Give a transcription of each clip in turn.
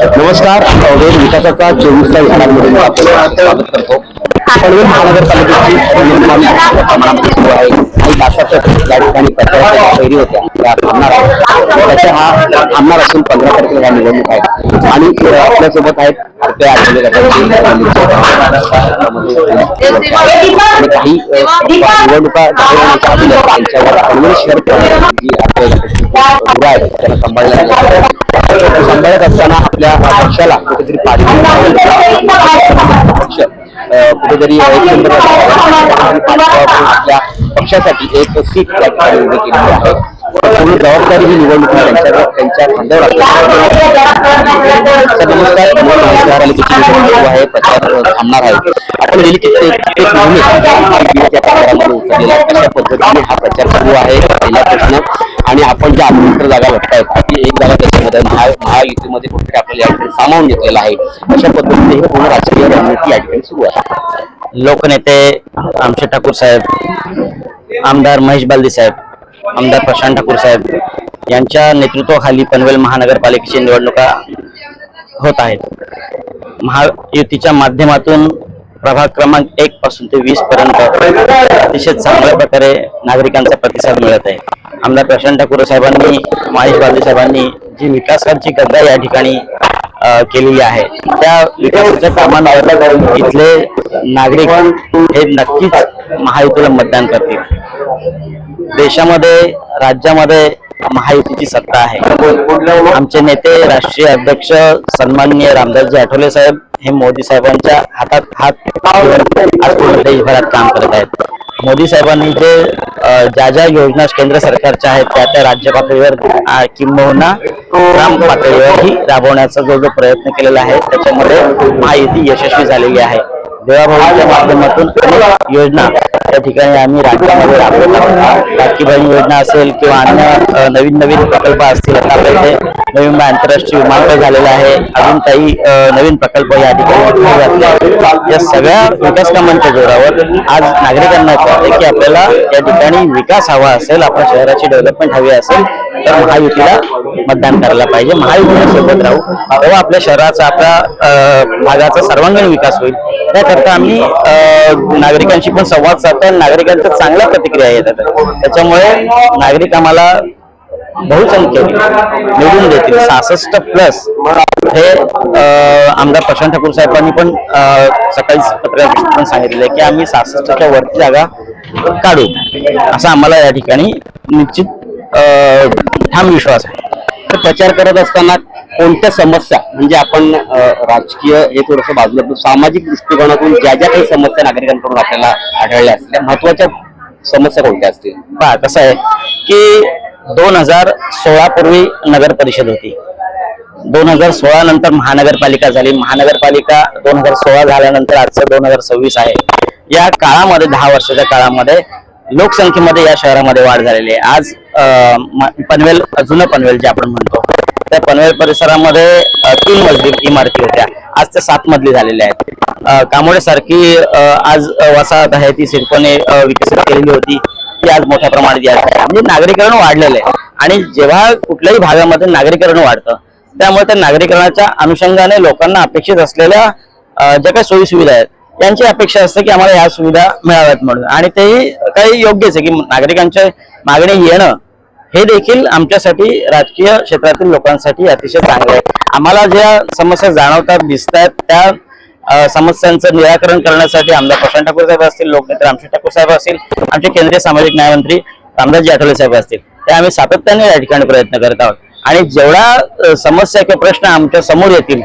नमस्कार. वेद विकासाचा 24चा घडामोडींमध्ये आपलं स्वागत करतो. पनवेल महानगरपालिकेची निवडणूक प्रमाणामध्ये सुरू आहे. काही तासातच या ठिकाणी प्रचाराच्या फेरी होत्या त्या थांबणार आहेत. त्याच्या हा थांबणार असून 15 तारखेला निवडणूक आहे आणि आपल्यासोबत आहेत आपल्या आठवले गटाचे आणि काही निवडणुका जाहीर होण्याच्या आधी त्यांच्यावर पनवेल शहर जी आपल्या गटाची आहे त्यांना सांभाळत असताना आपल्या पक्षाला कुठेतरी पक्ष कुठेतरी आपल्या पक्षासाठी एक सीट त्या ठिकाणी उभी केलेली आहे. पूर्ण जबाबदारी ही निवडणूक त्यांच्या खांद्यावर आहे. प्रचार थांबणार आहे. आपण गेली कित्येक महिने कशा पद्धतीने हा प्रचार सुरू आहे पहिला प्रश्न. आणि आपण ज्या आमंत्रण जागा बघतायत ती एक जागा त्याच्यामध्ये महायुतीमध्ये कुठे आपल्याला या ठिकाणी सामावून घेतलेला आहे. अशा पद्धतीने हे पूर्ण राजकीय रणनीती या ठिकाणी सुरू आहे. लोकनेते आमचे ठाकूर साहेब, आमदार महेश बालदी साहेब, आमदार प्रशांत ठाकूर साहेब यांच्या नेतृत्वाखाली पनवेल महानगरपालिकेची निवडणुका होत आहेत. महायुतीच्या माध्यमातून प्रभाग क्रमांक 1 पासून ते 20 पर्यंत अतिशय चांगल्या प्रकारे नागरिकांचा प्रतिसाद मिळत आहे. आमदार प्रशांत ठाकूर साहेबांनी, महेश बालदी साहेबांनी जी विकासाची गद्दा या ठिकाणी केलेली आहे त्या विकासाच्या कामांवर इथले नागरिक हे नक्कीच महायुतीला मतदान करतील. देशामध्ये, राज्यामध्ये महायुतीची सत्ता आहे. आमचे नेते, राष्ट्रीय अध्यक्ष सन्माननीय रामदासजी आठवले साहेब हे मोदी साहेबांच्या हातात हात आज पूर्ण देशभरात काम करत आहेत. मोदी साहेबांनी जे ज्या योजना केंद्र सरकारच्या आहेत त्या राज्य पातळीवर किंबहुना ग्राम पातळीवरही राबवण्याचा जो प्रयत्न केलेला आहे त्याच्यामध्ये महायुती यशस्वी झालेली आहे. देवाभाऊच्या माध्यमातून अनेक योजना त्या ठिकाणी आम्ही राज्यामध्ये राबवत आहोत. लाडकी बहीण योजना असेल किंवा अन्य नवीन प्रकल्प असतील. आता आपल्या इथे नवीन आंतरराष्ट्रीय विमानतळ झालेलं आहे. अजून काही नवीन प्रकल्प या ठिकाणी या सगळ्या विकास कामांच्या जोरावर आज नागरिकांना कळते की आपल्याला या ठिकाणी विकास हवा असेल, आपल्या शहराची डेव्हलपमेंट हवी असेल तर महायुतीला मतदान करायला पाहिजे. महायुतीला सोबत राहू तेव्हा आपल्या शहराचा, आपल्या भागाचा सर्वांगीण विकास होईल. त्याकरता आम्ही नागरिकांशी पण संवाद साधतो. नागरिकांच्या चांगल्या प्रतिक्रिया येतात. त्याच्यामुळे नागरिक आम्हाला बहुसंख्येने निवडून देतील. 66+ हे आमदार प्रशांत ठाकूर साहेबांनी पण सकाळी पत्रकारितेत पण सांगितले की आम्ही 66च्या वरती जागा काढू, असा आम्हाला या ठिकाणी निश्चित ठाम विश्वास आहे. तर प्रचार करत असताना कोणत्या समस्या, म्हणजे आपण राजकीय हे थोडंसं बाजूला, सामाजिक दृष्टिकोनातून ज्या काही समस्या नागरिकांकडून आपल्याला आढळल्या असतील, महत्वाच्या समस्या कोणत्या असतील? पहा, कसं आहे की 2016 पूर्वी नगर परिषद होती. 2016 नंतर महानगरपालिका झाली. महानगरपालिका 2016 झाल्यानंतर आजचं 2026 आहे. या काळामध्ये 10 वर्षाच्या काळामध्ये लोकसंख्येमध्ये या शहरामध्ये वाढ झालेली आहे. आज पनवेल, जुनं पनवेल जे आपण म्हणतो, त्या पनवेल परिसरामध्ये 3 मजली इमारती होत्या, आज त्या 7 मजली झालेल्या आहेत. कामोडे सारखी आज वसाहत आहे ती सिडकोने विकसित केलेली होती, ती आज मोठ्या प्रमाणात म्हणजे नागरीकरण वाढलेलं आहे. आणि जेव्हा कुठल्याही भागामध्ये नागरीकरण वाढतं त्यामुळे त्या नागरीकरणाच्या अनुषंगाने लोकांना अपेक्षित असलेल्या ज्या काही सोयी सुविधा आहेत त्यांची अपेक्षा असते की आम्हाला ह्या सुविधा मिळाव्यात म्हणून. आणि तेही काही योग्यच आहे की नागरिकांच्या मागणी येणं हे देखील आमच्यासाठी, राजकीय क्षेत्रातील लोकांसाठी अतिशय चांगलं आहे. आम्हाला ज्या समस्या जाणवतात, दिसतात, त्या समस्यांचं निराकरण करण्यासाठी आमदार प्रशांत ठाकूर साहेब असतील, लोकनेते रामदासजी ठाकूर साहेब असतील, आमचे केंद्रीय सामाजिक न्यायमंत्री रामदासजी आठवले साहेब असतील, ते आम्ही सातत्याने या ठिकाणी प्रयत्न करत आहोत. आणि जेवढा समस्या किंवा प्रश्न आमच्या समोर येतील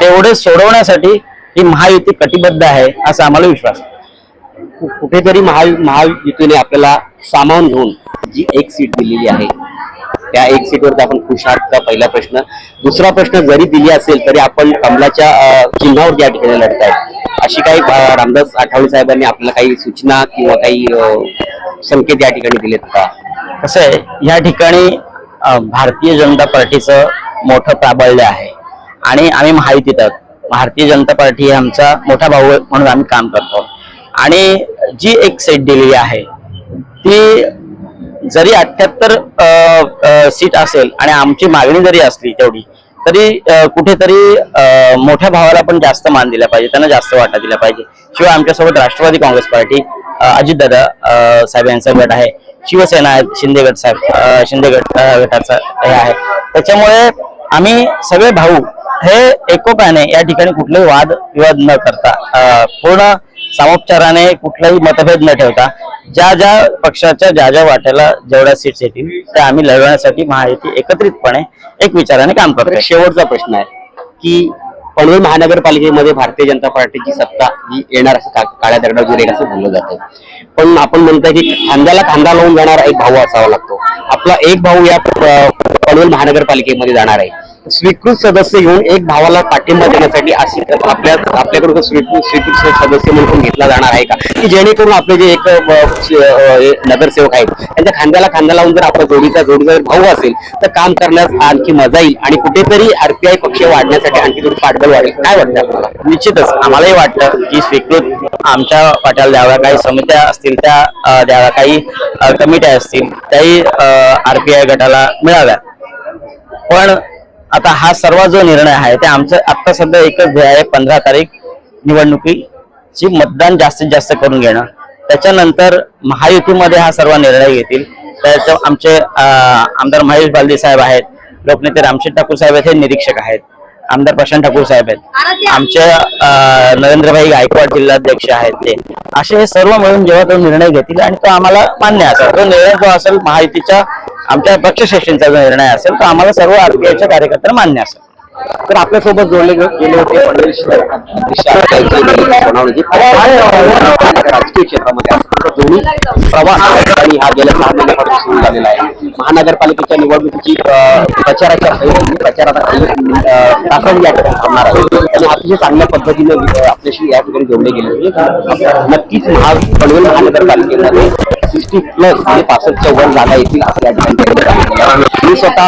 तेवढे सोडवण्यासाठी ही महायुती कटिबद्ध आहे असा आम्हाला विश्वास आहे. कुठेतरी महायुतीने आपल्याला सामावून घेऊन जी एक सीट दिलेली आहे त्या एक सीटवर आपण खुश आहात का? पहिला प्रश्न. दुसरा प्रश्न, जरी दिली असेल तरी आपण कमलाच्या चिन्हावर या ठिकाणी लढताय, अशी काही रामदास आठवले साहेबांनी आपल्याला काही सूचना किंवा काही संकेत या ठिकाणी दिलेत का? कसं आहे, या ठिकाणी भारतीय जनता पार्टीचं मोठं प्राबल्य आहे आणि आम्ही महायुतीत आहोत. भारतीय जनता पार्टी हे आमचा मोठा भाऊ म्हणून आम्ही काम करतो. आणि जी एक सीट दिलेली आहे ती जरी 78 सीट असेल आणि आमची मागणी जरी असली तेवढी, तरी कुठेतरी मोठ्या भावाला पण जास्त मान दिला पाहिजे, त्यांना जास्त वाटा दिला पाहिजे. शिवाय आमच्यासोबत राष्ट्रवादी काँग्रेस पार्टी, अजितदादा साहेब यांचा गट आहे, शिवसेना आहे, शिंदे गट साहेब, शिंदे गट गटाचा हे आहे. त्याच्यामुळे आम्ही सगळे भाऊ हे एकोप्याने या ठिकाणी कुठलेही वाद विवाद न करता पूर्ण सामोपचाराने कुठलाही मतभेद न ठेवता ज्या ज्या पक्षाच्या ज्या ज्या वाट्याला जेवढ्या सीट्स येतील त्या आम्ही लढवण्यासाठी महायुती एकत्रितपणे एक विचाराने काम करतो. शेवटचा प्रश्न आहे की पनवेल महानगरपालिकेमध्ये भारतीय जनता पार्टीची सत्ता ही येणार असं काळ्या दगडावर रेग असं बोललं जातं, पण आपण म्हणतोय की खांद्याला खांदा लावून जाणारा एक भाऊ असावा लागतो. आपला एक भाऊ या पनवेल महानगरपालिकेमध्ये जाणार आहे, स्वीकृत सदस्य घेऊन एक भावाला पाठिंबा देण्यासाठी अशी आपल्याकडून स्वीकृत सदस्य म्हणून घेतला जाणार आहे का, की जेणेकरून आपले जे एक नगरसेवक आहेत त्यांच्या खांद्याला खांदा लावून जर आपला जोडीचा भाऊ असेल तर काम करण्यास आणखी मजा येईल आणि कुठेतरी आरपीआय पक्ष वाढण्यासाठी आणखी थोडी पाठबळ वाढेल. काय वाटतं आपल्याला? निश्चितच आम्हालाही वाटतं की स्वीकृत आमच्या वाट्याला द्याव्या, काही समित्या असतील त्या द्याव्या, काही कमिट्या असतील त्याही आरपीआय गटाला मिळाव्या. पण आता हा सर्व जो निर्णय आहे ते आमचं आता सध्या एकच ध्येय आहे, 15 तारीख निवडणुकीची मतदान जास्तीत जास्त करून घेणं. त्याच्यानंतर महायुतीमध्ये हा सर्व निर्णय घेतील. त्याचं आमचे आमदार महेश बालदी साहेब आहेत, लोकनेते रामशेठ ठाकूर साहेब आहेत, हे निरीक्षक आहेत, आमदार प्रशांत ठाकूर साहेब आहेत, आमचे नरेंद्रभाई गायकवाड जिल्हाध्यक्ष आहेत, ते असे सर्व मिळून जेव्हा तो निर्णय घेतील आणि तो आम्हाला मान्य असेल, तो निर्णय जो असेल महायुतीच्या आमच्या पक्षश्रेष्ठींचा जो निर्णय असेल तो आम्हाला सर्व आरपीआयच्या कार्यकर्त्यांना मान्य असेल. तर आपल्यासोबत जोडले गेले होते पनवेल राजकीय क्षेत्रामध्ये दोन्ही प्रवास आणि हा गेल्या 6 महिन्यापासून सुरू झालेला आहे. महानगरपालिकेच्या निवडणुकीची प्रचाराच्या प्रचाराचा तासांनी या ठिकाणी होणार आहे आणि अतिशय चांगल्या पद्धतीने आपल्याशी या ठिकाणी जोडले गेले होते. नक्कीच पनवेल महानगरपालिकेमध्ये 60+ म्हणजे 65च्या वर जागा येतील असं या ठिकाणी मी स्वतः